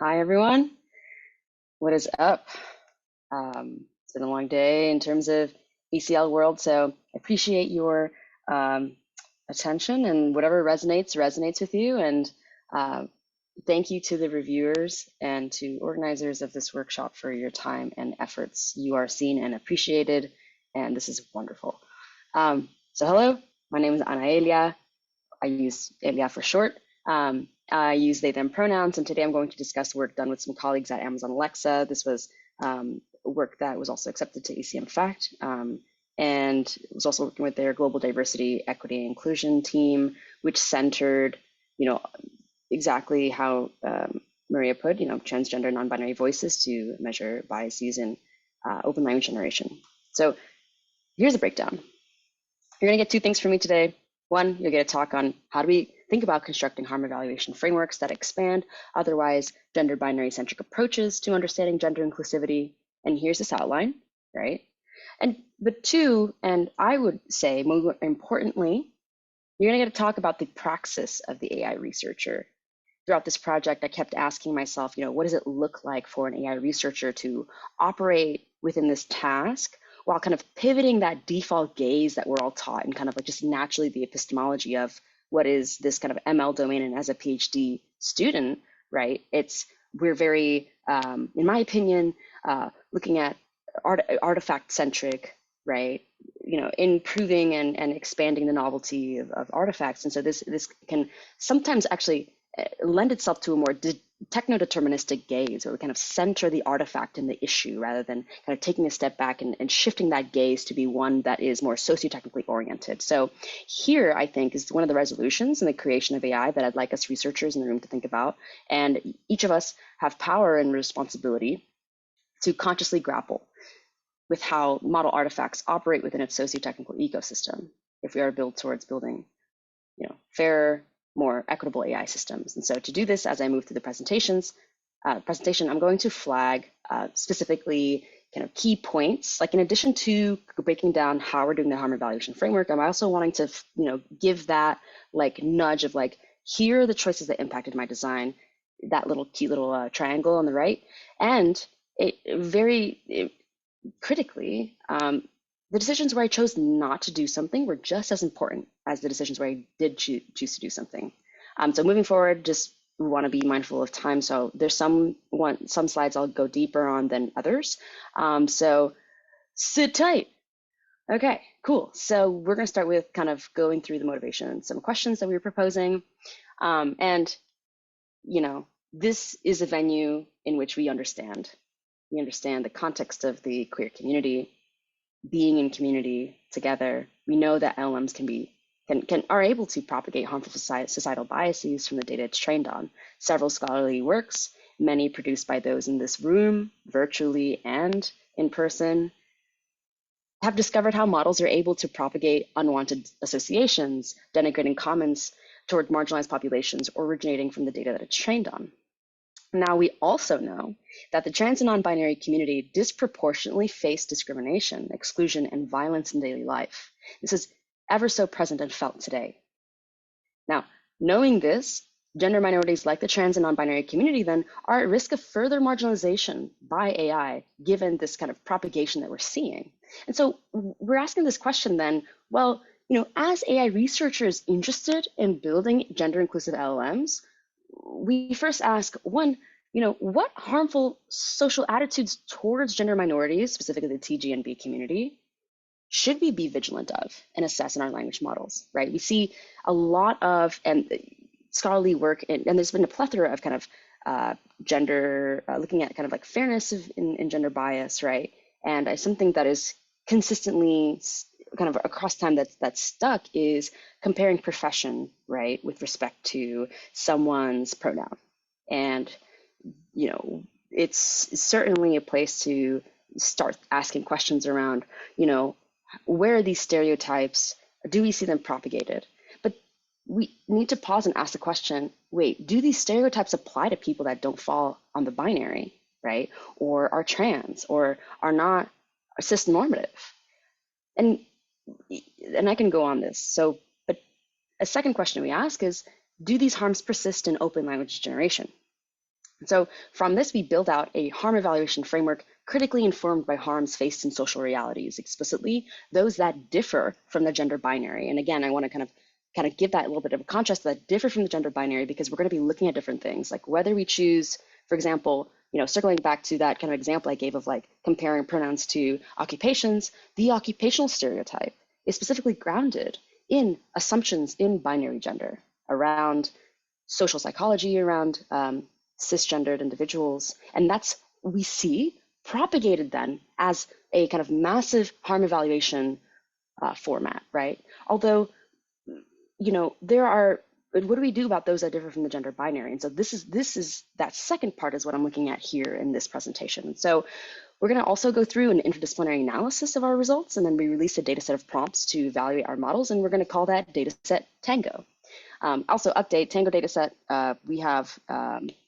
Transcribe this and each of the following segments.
Hi, everyone. What is up? It's been a long day in terms of ACL world, so I appreciate your um, attention and whatever resonates with you. And uh, thank you to the reviewers and to organizers of this workshop for your time and efforts. You are seen and appreciated, and this is wonderful. So hello, my name is Anaelia. I use Elia for short. I use they, them pronouns, and today I'm going to discuss work done with some colleagues at Amazon Alexa. This was work that was also accepted to ACM Fact, and was also working with their global diversity, equity, and inclusion team, which centered, exactly how Maria put, transgender, non-binary voices to measure biases in open language generation. So here's a breakdown. You're going to get two things from me today. One, you'll get a talk on how do we think about constructing harm evaluation frameworks that expand otherwise gender binary centric approaches to understanding gender inclusivity. And here's this outline, right? But two, and I would say more importantly, you're going to get to talk about the praxis of the AI researcher. Throughout this project, I kept asking myself, what does it look like for an AI researcher to operate within this task while kind of pivoting that default gaze that we're all taught and kind of like just naturally the epistemology of what is this kind of ML domain. And as a PhD student, right, we're very, in my opinion, looking at artifact centric, right, improving and expanding the novelty of artifacts. And so this can sometimes actually lend itself to a more techno-deterministic gaze, where we kind of center the artifact in the issue rather than kind of taking a step back and shifting that gaze to be one that is more socio-technically oriented. So here, I think, is one of the resolutions in the creation of AI that I'd like us researchers in the room to think about. And each of us have power and responsibility to consciously grapple with how model artifacts operate within a socio-technical ecosystem if we are built towards building, fairer, more equitable AI systems. And so to do this, as I move through the presentation, I'm going to flag specifically kind of key points. Like in addition to breaking down how we're doing the harm evaluation framework, I'm also wanting to, give that like nudge of like, here are the choices that impacted my design, that little cute little triangle on the right. And critically, the decisions where I chose not to do something were just as important as the decisions where I did choose to do something. So moving forward, just want to be mindful of time. So there's some slides I'll go deeper on than others. So sit tight. Okay, cool. So we're going to start with kind of going through the motivation and some questions that we were proposing. And, this is a venue in which we understand the context of the queer community, being in community together. We know that LLMs are able to propagate harmful societal biases from the data it's trained on. Several scholarly works, many produced by those in this room, virtually and in person, have discovered how models are able to propagate unwanted associations, denigrating comments toward marginalized populations originating from the data that it's trained on. Now, we also know that the trans and non-binary community disproportionately face discrimination, exclusion, and violence in daily life. This is ever so present and felt today. Now, knowing this, gender minorities like the trans and non-binary community then are at risk of further marginalization by AI, given this kind of propagation that we're seeing. And so we're asking this question then, well, as AI researchers interested in building gender inclusive LLMs, we first ask, one, what harmful social attitudes towards gender minorities, specifically the TGNB community, should we be vigilant of and assess in our language models, right? We see a lot of scholarly work, and there's been a plethora of kind of gender, looking at kind of like fairness in gender bias, right? And something that is consistently kind of across time that's stuck is comparing profession, right, with respect to someone's pronoun. And, it's certainly a place to start asking questions around, where are these stereotypes? Do we see them propagated? But we need to pause and ask the question, wait, do these stereotypes apply to people that don't fall on the binary, right? Or are trans, or are not cisnormative? And I can go on this. So, but a second question we ask is, do these harms persist in open language generation? So from this, we build out a harm evaluation framework critically informed by harms faced in social realities, explicitly those that differ from the gender binary. And again, I want to kind of give that a little bit of a contrast that differ from the gender binary, because we're going to be looking at different things, like whether we choose, for example, circling back to that kind of example I gave of like comparing pronouns to occupations, the occupational stereotype is specifically grounded in assumptions in binary gender around social psychology, around cisgendered individuals. And that's, we see, propagated then as a kind of massive harm evaluation format, right? Although, there are, what do we do about those that differ from the gender binary? And so this is that second part is what I'm looking at here in this presentation. So we're going to also go through an interdisciplinary analysis of our results, and then we release a data set of prompts to evaluate our models, and we're going to call that dataset Tango. Also update Tango dataset. We have,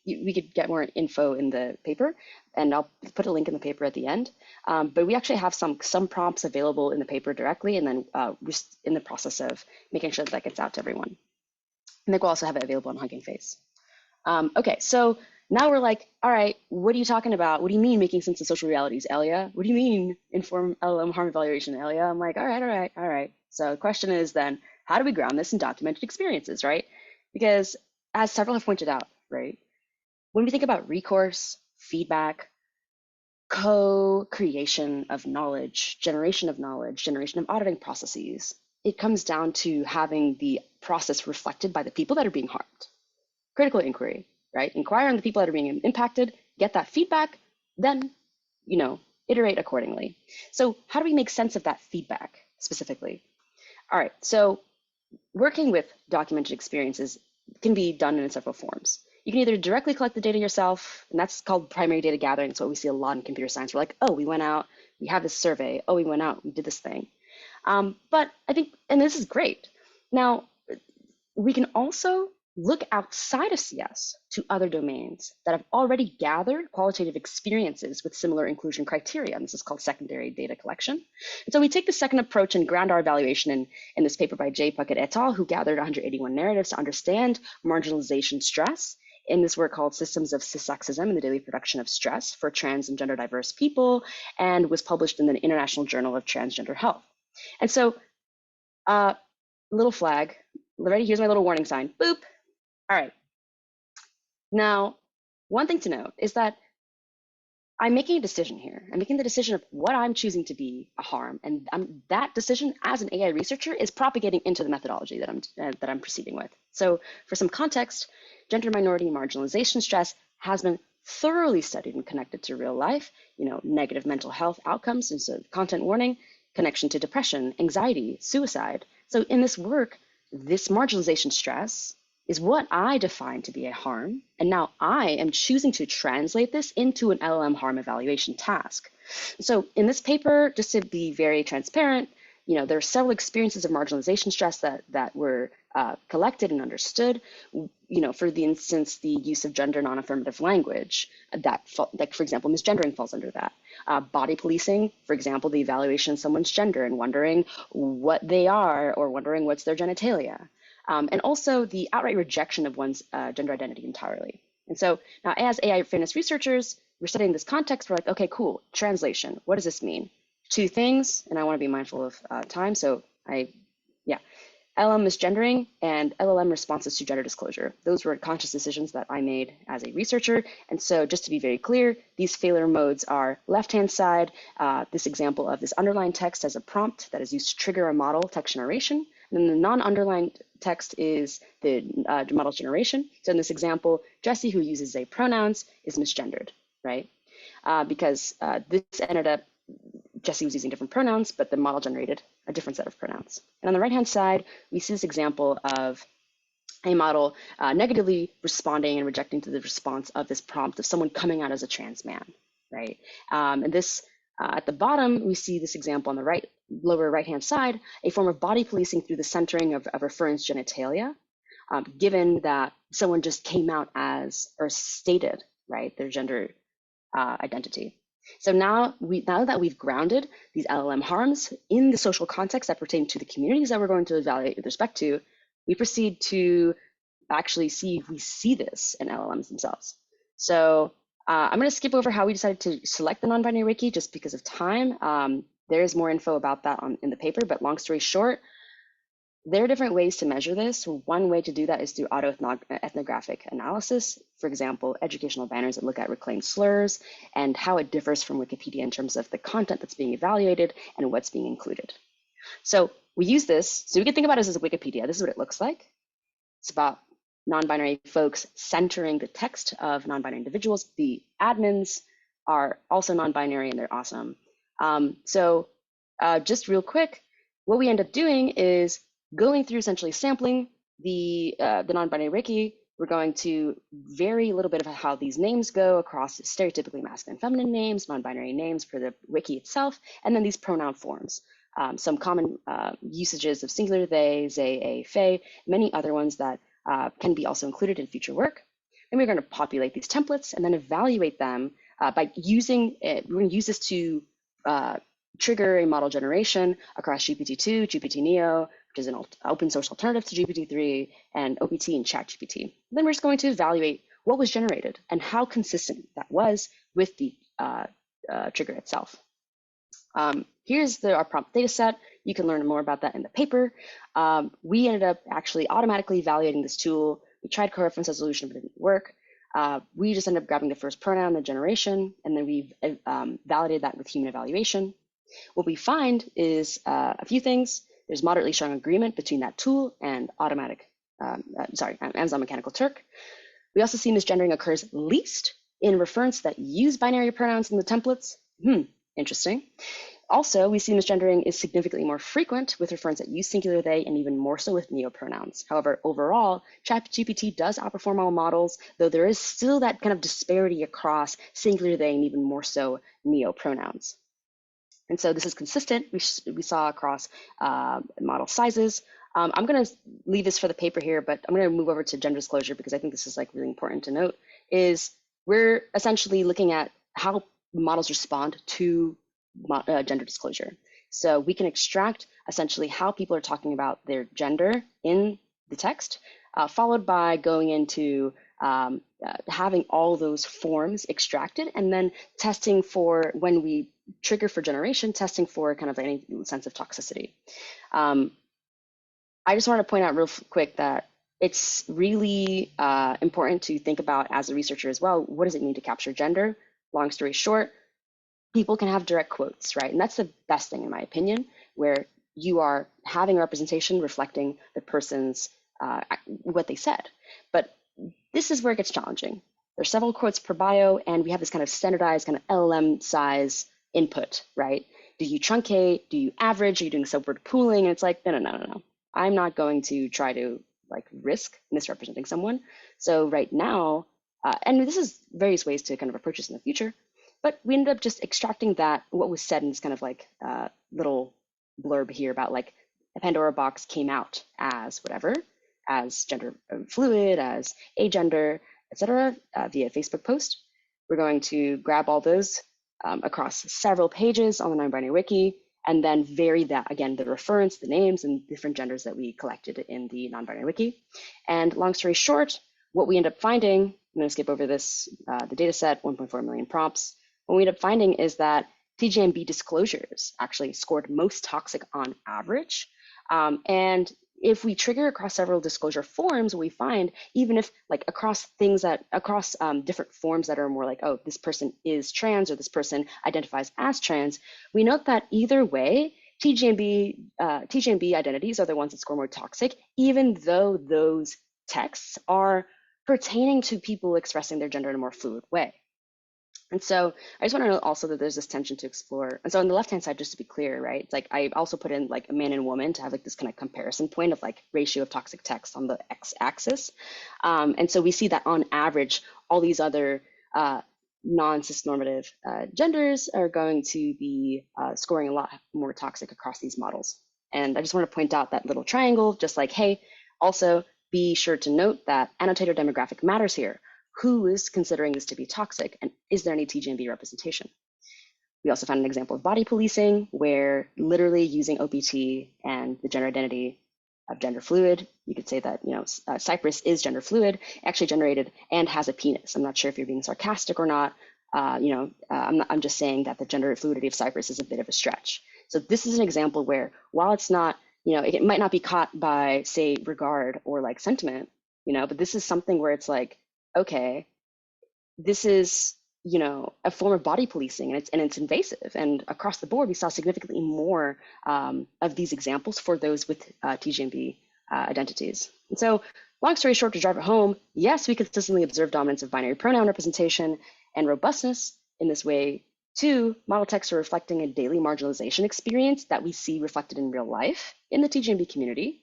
we could get more info in the paper, and I'll put a link in the paper at the end. But we actually have some prompts available in the paper directly, and then we're in the process of making sure that gets out to everyone. And then we'll also have it available on Hugging Face. Okay, so now we're like, all right, what are you talking about? What do you mean making sense of social realities, Elia? What do you mean inform LLM harm evaluation, Elia? I'm like, all right. So the question is then, how do we ground this in documented experiences, right? Because as several have pointed out, right, when we think about recourse, feedback, co-creation of knowledge, generation of auditing processes, it comes down to having the process reflected by the people that are being harmed. Critical inquiry, right? Inquire on the people that are being impacted, get that feedback, then, iterate accordingly. So how do we make sense of that feedback specifically? All right, so working with documented experiences can be done in several forms. You can either directly collect the data yourself, and that's called primary data gathering. It's what we see a lot in computer science. We're like, oh, we went out, we have this survey. Oh, we went out, we did this thing. But I think, and this is great. Now, we can also look outside of CS to other domains that have already gathered qualitative experiences with similar inclusion criteria. And this is called secondary data collection. And so we take the second approach and ground our evaluation in this paper by J. Puckett et al., who gathered 181 narratives to understand marginalization stress in this work called Systems of Cissexism in the Daily Production of Stress for Trans and Gender Diverse People, and was published in the International Journal of Transgender Health. And so, little flag, ready? Here's my little warning sign, boop. All right. Now, one thing to note is that I'm making a decision here. I'm making the decision of what I'm choosing to be a harm, and that decision as an AI researcher is propagating into the methodology that I'm proceeding with. So for some context, gender minority marginalization stress has been thoroughly studied and connected to real life, negative mental health outcomes, and so content warning, connection to depression, anxiety, suicide. So in this work, this marginalization stress is what I define to be a harm, and now I am choosing to translate this into an LLM harm evaluation task. So in this paper, just to be very transparent, there are several experiences of marginalization stress that were collected and understood. For the instance, the use of gender non-affirmative language, like for example, misgendering falls under that. Body policing, for example, the evaluation of someone's gender and wondering what they are or wondering what's their genitalia. And also the outright rejection of one's gender identity entirely. And so now as AI fairness researchers, we're studying this context, we're like, okay, cool, translation, what does this mean? Two things, and I wanna be mindful of time, so LLM misgendering and LLM responses to gender disclosure. Those were conscious decisions that I made as a researcher. And so just to be very clear, these failure modes are left-hand side, this example of this underlined text as a prompt that is used to trigger a model text generation. And then the non-underlined text is the model generation. So in this example, Jessie, who uses they pronouns, is misgendered, right? Because this ended up, Jessie was using different pronouns, but the model generated a different set of pronouns. And on the right-hand side, we see this example of a model negatively responding and rejecting to the response of this prompt of someone coming out as a trans man, right? And this, at the bottom, we see this example on the lower right-hand side, a form of body policing through the centering of reference genitalia, given that someone just came out as, or stated, right, their gender identity. So now that we've grounded these LLM harms in the social context that pertain to the communities that we're going to evaluate with respect to, we proceed to actually see if we see this in LLMs themselves. So I'm going to skip over how we decided to select the non-binary wiki just because of time. There is more info about that in the paper, but long story short, there are different ways to measure this. One way to do that is through autoethnographic analysis. For example, educational banners that look at reclaimed slurs and how it differs from Wikipedia in terms of the content that's being evaluated and what's being included. So we use this, so we can think about this as a Wikipedia. This is what it looks like. It's about non-binary folks centering the text of non-binary individuals. The admins are also non-binary and they're awesome. Just real quick, what we end up doing is going through essentially sampling the non-binary wiki. We're going to vary a little bit of how these names go across stereotypically masculine, feminine names, non-binary names for the wiki itself, and then these pronoun forms. Some common usages of singular they, they, they, many other ones that can be also included in future work. Then we're going to populate these templates and then evaluate them by using it. We're going to use this to trigger a model generation across GPT-2, GPT-Neo, which is an open source alternative to GPT-3, and OPT and ChatGPT. Then we're just going to evaluate what was generated and how consistent that was with the trigger itself. Here's our prompt data set. You can learn more about that in the paper. We ended up actually automatically evaluating this tool. We tried coreference resolution, but it didn't work. We just ended up grabbing the first pronoun, the generation, and then we validated that with human evaluation. What we find is a few things. There's moderately strong agreement between that tool and Amazon Mechanical Turk. We also see misgendering occurs least in referents that use binary pronouns in the templates. Interesting. Also, we see misgendering is significantly more frequent with referents that use singular they and even more so with neopronouns. However, overall, ChatGPT does outperform all models, though there is still that kind of disparity across singular they and even more so neopronouns. And so this is consistent. We saw across model sizes. I'm going to leave this for the paper here, but I'm going to move over to gender disclosure because I think this is like really important to note. Is we're essentially looking at how models respond to gender disclosure. So we can extract essentially how people are talking about their gender in the text, followed by going into having all those forms extracted and then testing for, when we trigger for generation, testing for kind of any sense of toxicity. I just want to point out real quick that it's really important to think about as a researcher as well, what does it mean to capture gender? Long story short, people can have direct quotes, right? And that's the best thing in my opinion, where you are having a representation reflecting the person's, what they said. But this is where it gets challenging. There's several quotes per bio, and we have this kind of standardized kind of LLM size input, right? Do you truncate? Do you average? Are you doing subword pooling? And it's like, no. I'm not going to try to like risk misrepresenting someone. So right now, and this is various ways to kind of approach this in the future, but we ended up just extracting that, what was said in this kind of like little blurb here about like a Pandora box came out as whatever, as gender fluid, as agender, etc., via Facebook post. We're going to grab all those across several pages on the non-binary wiki, and then vary that, again, the reference, the names, and different genders that we collected in the non-binary wiki. And long story short, what we end up finding, I'm going to skip over this, the data set, 1.4 million prompts. What we end up finding is that TGMB disclosures actually scored most toxic on average. And if we trigger across several disclosure forms, we find even if like across different forms that are more like, oh, this person is trans or this person identifies as trans, we note that either way, TGMB identities are the ones that score more toxic, even though those texts are pertaining to people expressing their gender in a more fluid way. And so I just want to note also that there's this tension to explore. And so on the left-hand side, just to be clear, right, it's like I also put in like a man and woman to have like this kind of comparison point of like ratio of toxic text on the x-axis. And so we see that on average, all these other non-cis-normative genders are going to be scoring a lot more toxic across these models. And I just want to point out that little triangle, just like, hey, also be sure to note that annotator demographic matters here. Who is considering this to be toxic, and is there any TGMB representation? We also found an example of body policing where literally using OPT and the gender identity gender fluid. You could say that, Cypress is gender fluid, actually generated and has a penis. I'm not sure if you're being sarcastic or not. I'm just saying that the gender fluidity of Cypress is a bit of a stretch. So this is an example where, while it's not, it might not be caught by, say, regard or like sentiment, but this is something where it's like, okay, this is, a form of body policing, and it's invasive. And across the board, we saw significantly more of these examples for those with TGMB identities. And so, long story short, to drive it home, yes, we consistently observe dominance of binary pronoun representation and robustness in this way. Two, model texts are reflecting a daily marginalization experience that we see reflected in real life in the TGMB community.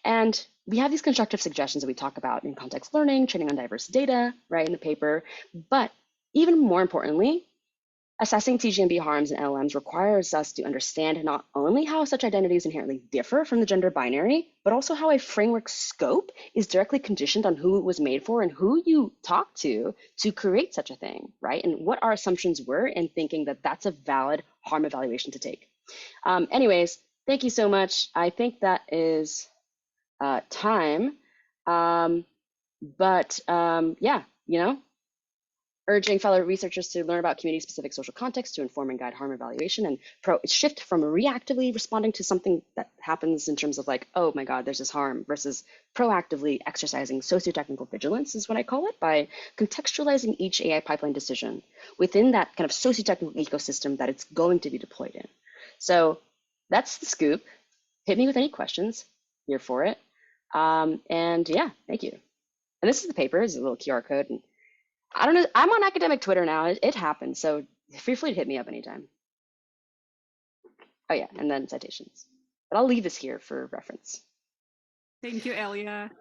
And we have these constructive suggestions that we talk about in context learning, training on diverse data, right, in the paper. But even more importantly, assessing TGMB harms and LLMs requires us to understand not only how such identities inherently differ from the gender binary, but also how a framework scope is directly conditioned on who it was made for and who you talk to create such a thing, right? And what our assumptions were in thinking that that's a valid harm evaluation to take. Anyways, thank you so much. I think that is time. Yeah, urging fellow researchers to learn about community-specific social context to inform and guide harm evaluation, and shift from reactively responding to something that happens in terms of like, oh my God, there's this harm, versus proactively exercising socio-technical vigilance, is what I call it, by contextualizing each AI pipeline decision within that kind of socio-technical ecosystem that it's going to be deployed in. So that's the scoop. Hit me with any questions. Here for it. And yeah, thank you. And this is the paper. It's a little QR code. And I don't know. I'm on academic Twitter now. It happens. So feel free to hit me up anytime. Oh yeah, and then citations. But I'll leave this here for reference. Thank you, Elia.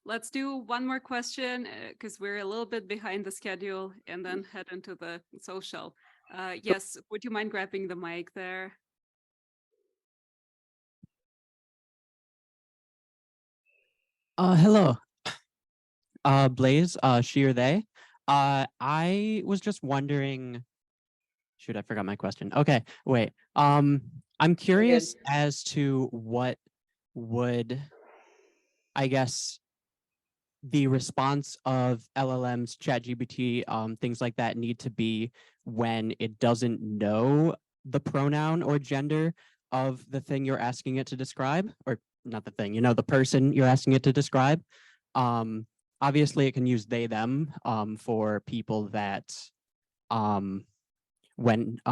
Let's do one more question because we're a little bit behind the schedule, and then head into the social. Yes, would you mind grabbing the mic there? Hello. Blaze, she or they. I was just wondering, shoot, I forgot my question. Okay, wait. I'm curious as to what would, I guess, the response of LLMs, ChatGPT, things like that need to be when it doesn't know the pronoun or gender of the thing you're asking it to describe, or not the thing, the person you're asking it to describe. Obviously, it can use they, them for people that when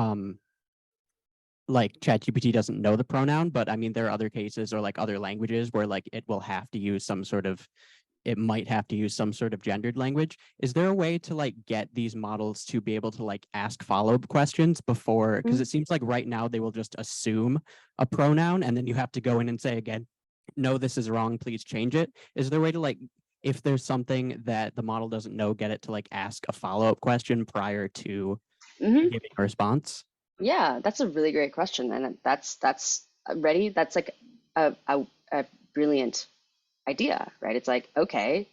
like ChatGPT doesn't know the pronoun, but I mean, there are other cases or like other languages where like it will have to use some sort of, it might have to use some sort of gendered language. Is there a way to like get these models to be able to like ask follow-up questions before, because it seems like right now they will just assume a pronoun and then you have to go in and say again, no, this is wrong, please change it. Is there a way to like, if there's something that the model doesn't know, get it to like ask a follow-up question prior to giving a response? Yeah, that's a really great question, and that's ready. That's like a brilliant idea, right? It's like, okay,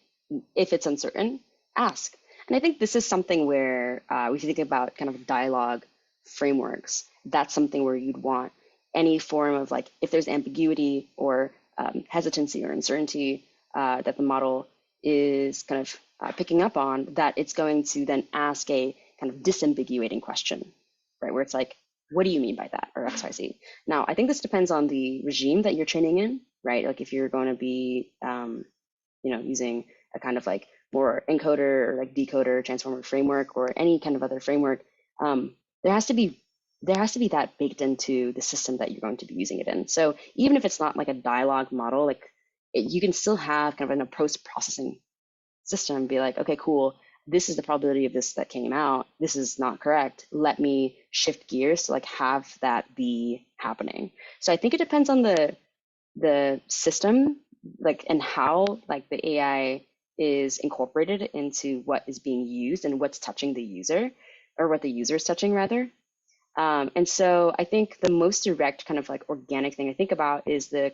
if it's uncertain, ask. And I think this is something where we think about kind of dialogue frameworks. That's something where you'd want any form of like, if there's ambiguity or hesitancy or uncertainty that the model is kind of picking up on, that it's going to then ask a kind of disambiguating question, right? Where it's like, what do you mean by that, or XYZ? Now, I think this depends on the regime that you're training in, right? Like if you're going to be, using a kind of like more encoder or like decoder transformer framework or any kind of other framework, there has to be that baked into the system that you're going to be using it in. So even if it's not like a dialogue model, like you can still have kind of an post-processing system and be like, okay, cool, this is the probability of this that came out. This is not correct. Let me shift gears to like have that be happening. So I think it depends on the system, like, and how like the AI is incorporated into what is being used and what's touching the user, or what the user is touching rather. And so I think the most direct kind of like organic thing I think about is the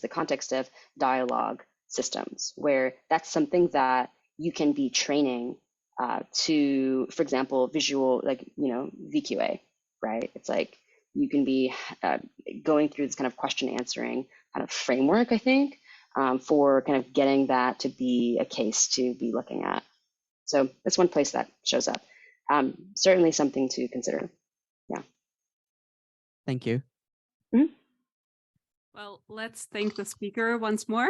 context of dialogue systems, where that's something that you can be training to, for example, visual, like, VQA, right? It's like you can be going through this kind of question answering kind of framework, I think, for kind of getting that to be a case to be looking at. So that's one place that shows up. Certainly something to consider. Yeah. Thank you. Well, let's thank the speaker once more.